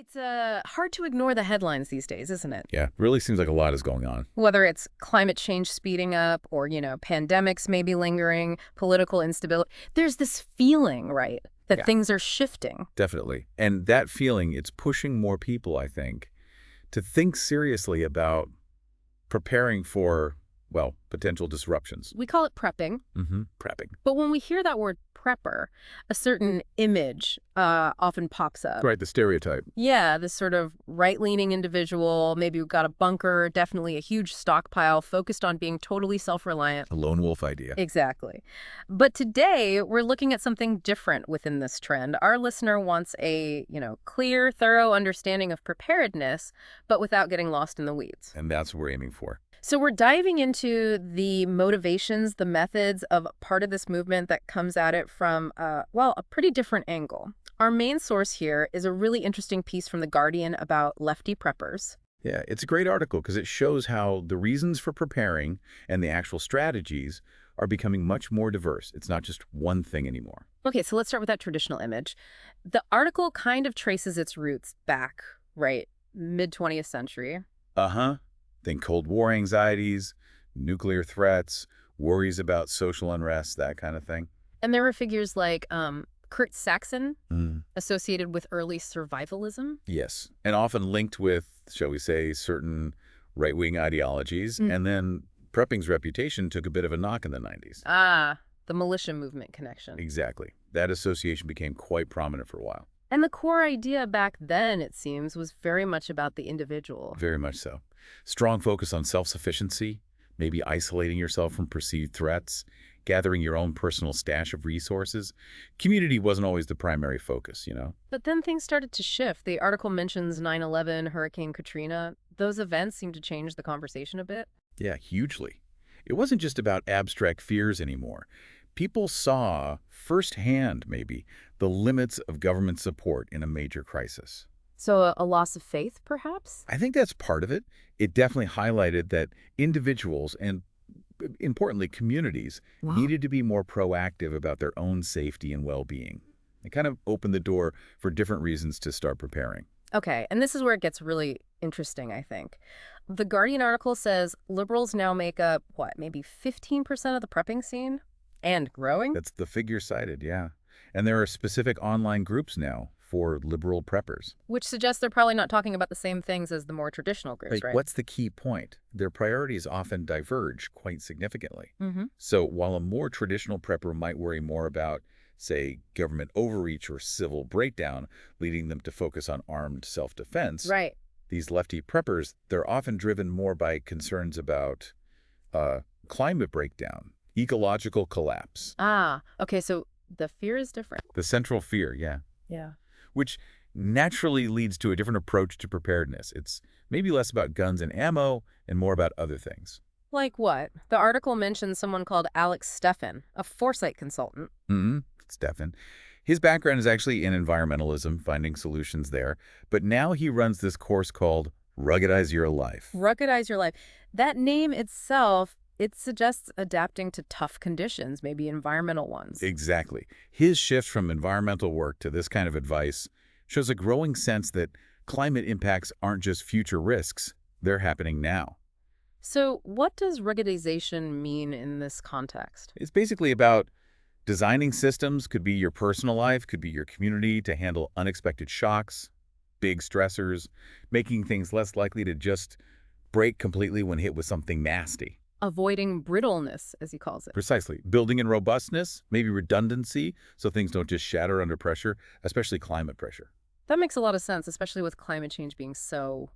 It's hard to ignore the headlines these days, isn't it? Yeah, really seems like a lot is going on. Whether it's climate change speeding up or, pandemics maybe lingering, political instability, there's this feeling, right, that Yeah, things are shifting. definitely. And that feeling, it's pushing more people, I think, to think seriously about preparing for, well, potential disruptions. We call it prepping, Prepping. but when we hear that word prepper, a certain image often pops up. Right, the stereotype. Yeah, this sort of right-leaning individual, maybe we've got a bunker, definitely a huge stockpile, focused on being totally self-reliant. A lone wolf idea. Exactly. But today, we're looking at something different within this trend. Our listener wants a, clear, thorough understanding of preparedness, but without getting lost in the weeds. And that's what we're aiming for. So we're diving into the motivations, the methods of part of this movement that comes at it from, a pretty different angle. Our main source here is a really interesting piece from The Guardian about lefty preppers. Yeah, it's a great article because it shows how the reasons for preparing and the actual strategies are becoming much more diverse. It's not just one thing anymore. Okay, so let's start with that traditional image. The article kind of traces its roots back, right, mid-20th century. Uh-huh. Think Cold War anxieties, nuclear threats, worries about social unrest, that kind of thing. And there were figures like Kurt Saxon, Mm. associated with early survivalism. Yes, and often linked with, shall we say, certain right-wing ideologies. And then prepping's reputation took a bit of a knock in the 90s. Ah, the militia movement connection. Exactly. That association became quite prominent for a while. And the core idea back then, it seems, was very much about the individual. Very much so. Strong focus on self-sufficiency, maybe isolating yourself from perceived threats, gathering your own personal stash of resources. Community wasn't always the primary focus, But then things started to shift. The article mentions 9/11, Hurricane Katrina. Those events seemed to change the conversation a bit. Yeah, hugely. It wasn't just about abstract fears anymore. People saw firsthand, maybe, the limits of government support in a major crisis. So a loss of faith, perhaps? I think that's part of it. It definitely highlighted that individuals and, importantly, communities needed to be more proactive about their own safety and well-being. It kind of opened the door for different reasons to start preparing. Okay, and this is where it gets really interesting, I think. The Guardian article says liberals now make up, maybe 15% of the prepping scene? And growing? That's the figure cited, yeah. And there are specific online groups now for liberal preppers. Which suggests they're probably not talking about the same things as the more traditional groups, right? What's the key point? Their priorities often diverge quite significantly. Mm-hmm. So while a more traditional prepper might worry more about, say, government overreach or civil breakdown, leading them to focus on armed self-defense, Right. these lefty preppers, they're often driven more by concerns about climate breakdown, ecological collapse. Ah, okay, so the fear is different. The central fear, yeah. Yeah. Which naturally leads to a different approach to preparedness. It's maybe less about guns and ammo and more about other things. Like what? The article mentions someone called Alex Steffen, a foresight consultant. Stefan. His background is actually in environmentalism, finding solutions there. But now he runs this course called Ruggedize Your Life. Ruggedize your life. That name itself, it suggests adapting to tough conditions, maybe environmental ones. Exactly. His shift from environmental work to this kind of advice shows a growing sense that climate impacts aren't just future risks, they're happening now. So what does ruggedization mean in this context? It's basically about designing systems, could be your personal life, could be your community, to handle unexpected shocks, big stressors, making things less likely to just break completely when hit with something nasty. Avoiding brittleness, as he calls it. Precisely. Building in robustness, maybe redundancy, so things don't just shatter under pressure, especially climate pressure. That makes a lot of sense, especially with climate change being so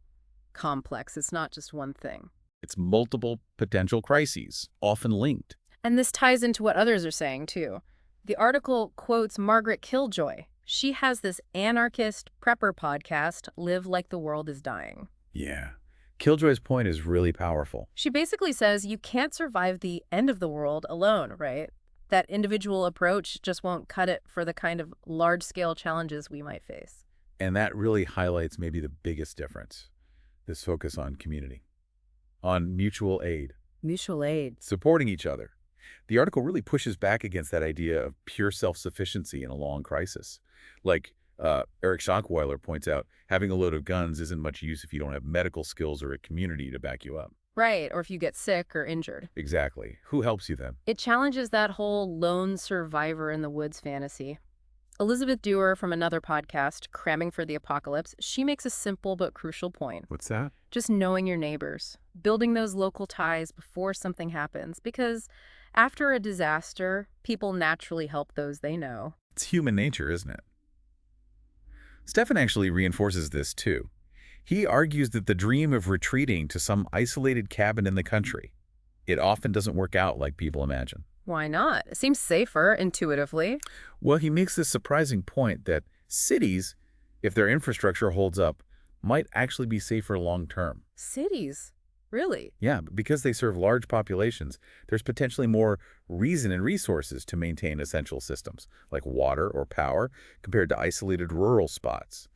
complex. It's not just one thing. It's multiple potential crises, often linked. And this ties into what others are saying, too. The article quotes Margaret Killjoy. She has this anarchist prepper podcast, Live Like the World is Dying. Yeah. Killjoy's point is really powerful. She basically says you can't survive the end of the world alone, right? That individual approach just won't cut it for the kind of large-scale challenges we might face. And that really highlights maybe the biggest difference, this focus on community, on mutual aid. Mutual aid. Supporting each other. The article really pushes back against that idea of pure self-sufficiency in a long crisis. Like, Eric Schockweiler points out having a load of guns isn't much use if you don't have medical skills or a community to back you up. Right, or if you get sick or injured. Exactly. Who helps you then? It challenges that whole lone survivor in the woods fantasy. Elizabeth Dewar from another podcast, Cramming for the Apocalypse, she makes a simple but crucial point. What's that? Just knowing your neighbors, building those local ties before something happens, because after a disaster, people naturally help those they know. It's human nature, isn't it? Stefan actually reinforces this too. He argues that the dream of retreating to some isolated cabin in the country, it often doesn't work out like people imagine. Why not? It seems safer, intuitively. Well, he makes this surprising point that cities, if their infrastructure holds up, might actually be safer long term. Cities? Really? Yeah, because they serve large populations, there's potentially more reason and resources to maintain essential systems, like water or power, compared to isolated rural spots.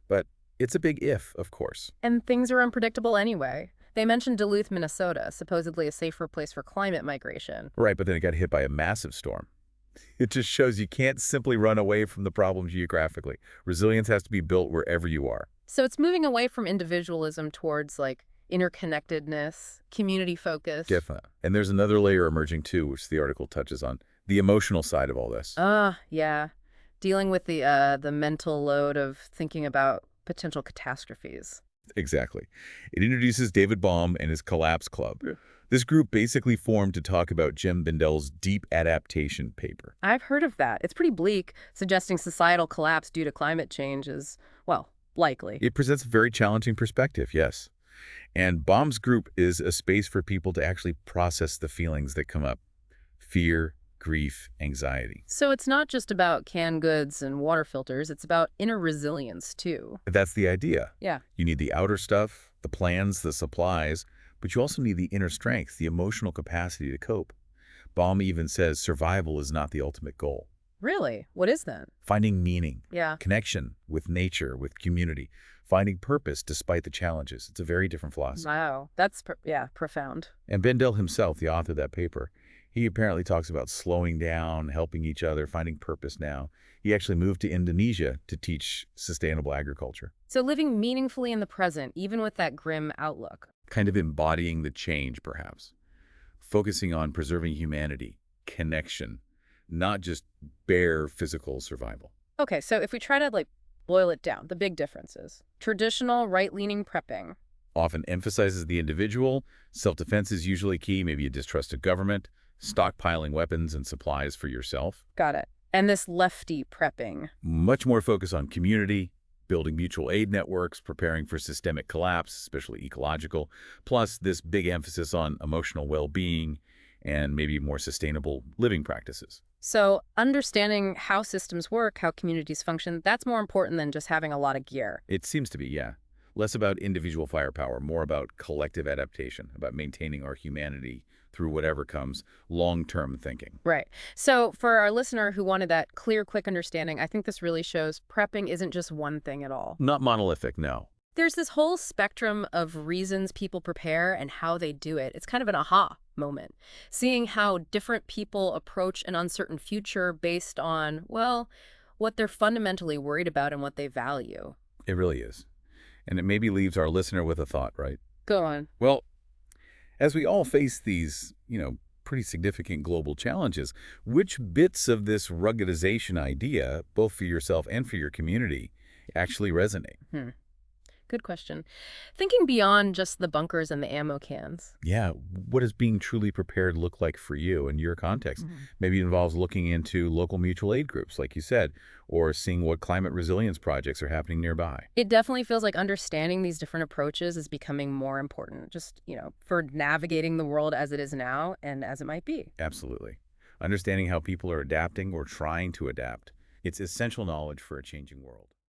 But it's a big if, of course. And things are unpredictable anyway. They mentioned Duluth, Minnesota, supposedly a safer place for climate migration. Right, but then it got hit by a massive storm. It just shows you can't simply run away from the problem geographically. Resilience has to be built wherever you are. So it's moving away from individualism towards, like, interconnectedness, community focus. Definitely. And there's another layer emerging too, which the article touches on, the emotional side of all this. Yeah. Dealing with the mental load of thinking about potential catastrophes. Exactly. It introduces David Baum and his Collapse Club. Yeah. This group basically formed to talk about Jim Bindel's deep adaptation paper. I've heard of that. It's pretty bleak, suggesting societal collapse due to climate change is, well, likely. It presents a very challenging perspective, yes. And Baum's group is a space for people to actually process the feelings that come up. Fear, grief, anxiety. So it's not just about canned goods and water filters, it's about inner resilience, too. That's the idea. Yeah. You need the outer stuff, the plans, the supplies, but you also need the inner strength, the emotional capacity to cope. Baum even says survival is not the ultimate goal. Really? What is then? Finding meaning, Yeah. connection with nature, with community, finding purpose despite the challenges. It's a very different philosophy. Wow. That's, profound. And Bendel himself, the author of that paper, he apparently talks about slowing down, helping each other, finding purpose now. He actually moved to Indonesia to teach sustainable agriculture, So living meaningfully in the present, even with that grim outlook. kind of embodying the change, perhaps. Focusing on preserving humanity, connection, not just bare physical survival. Okay, so if we try to, like, boil it down, the big differences. Traditional right-leaning prepping. Often emphasizes the individual. Self-defense is usually key, maybe a distrust of government, stockpiling weapons and supplies for yourself. Got it. And this lefty prepping. Much more focus on community, building mutual aid networks, preparing for systemic collapse, especially ecological, plus this big emphasis on emotional well-being and maybe more sustainable living practices. So understanding how systems work, how communities function, that's more important than just having a lot of gear. It seems to be, yeah. Less about individual firepower, more about collective adaptation, about maintaining our humanity through whatever comes, long-term thinking. Right. So for our listener who wanted that clear, quick understanding, I think this really shows prepping isn't just one thing at all. Not monolithic, no. There's this whole spectrum of reasons people prepare and how they do it. It's kind of an aha moment, seeing how different people approach an uncertain future based on, well, what they're fundamentally worried about and what they value. It really is. And it maybe leaves our listener with a thought, right? Go on. Well, as we all face these, pretty significant global challenges, which bits of this ruggedization idea, both for yourself and for your community, actually resonate? Good question. Thinking beyond just the bunkers and the ammo cans. Yeah, what does being truly prepared look like for you in your context? Maybe it involves looking into local mutual aid groups, like you said, or seeing what climate resilience projects are happening nearby. It definitely feels like understanding these different approaches is becoming more important, just, for navigating the world as it is now and as it might be. Absolutely. Understanding how people are adapting or trying to adapt. It's essential knowledge for a changing world.